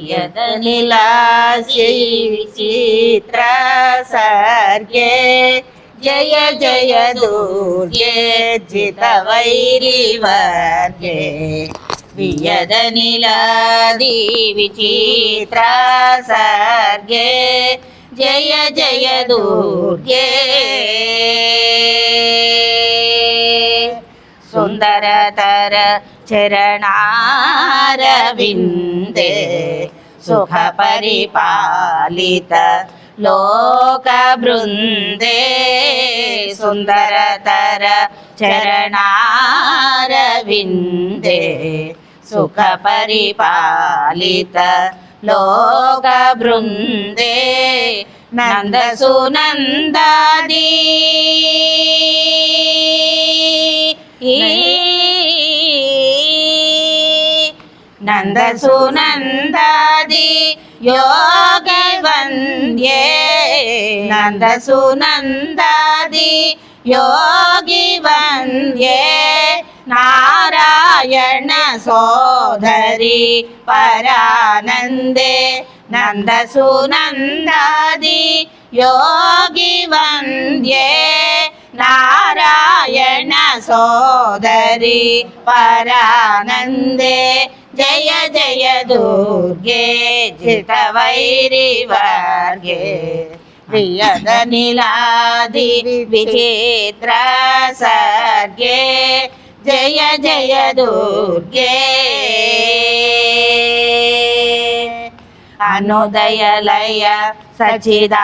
यदनिलास्यै विचित्र सर्गे जय जय दुर्गे जितवैरिवर्गे वियदनिलादि विचित्र सर्गे जय जय दुर्गे सुंदरतर चरणारविंदे सुख परिपालित लोक बृंदे सुंदरतर चरणारविंदे सुख परिपालित लोक बृंदे नंद सुनंदादी नंद सुनंदादि योगी वंद्ये नंद सुनंदादि योगी वंद्ये नारायण सोदरी परानंदे नंद सुनंदादि योगी वंद्ये नारायण सोदरी परानंदे जय जय दुर्गे जितवैरिवर्गे प्रियदनिलादि विचित्र सर्गे जय जय दुर्गे अनुदयलय सचिदानंदलतिगे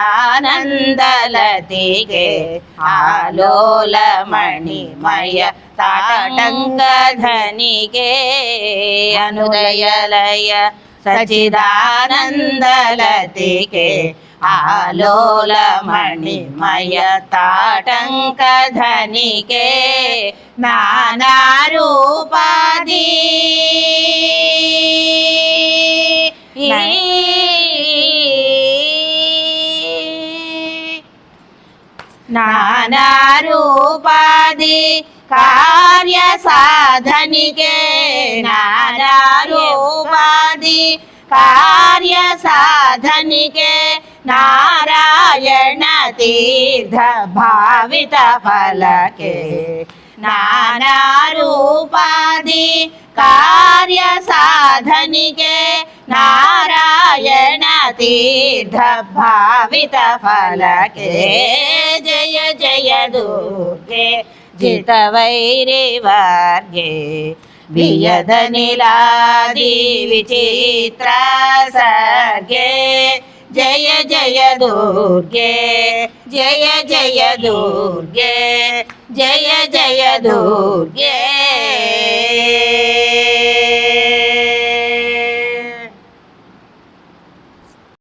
आलोल मणिमय ताटंकधनिगे अनुदयलय सचिदानंदलतिगे आलोल मणिमय ताटंकधनिगे नाना रूपादि नाना रूपादि कार्य साधनिके नाना रूपादि कार्य साधनिके नारायण तीर्थ भावित फलके नाना रूपादि कार्य साधनिके नारायण तीर्थ भावित फलके जय जय दुर्गे जितवैरिवर्गे वियदनिलादि विचित्र सर्गे जय जय दुर्गे जय जय दुर्गे जय जय दुर्गे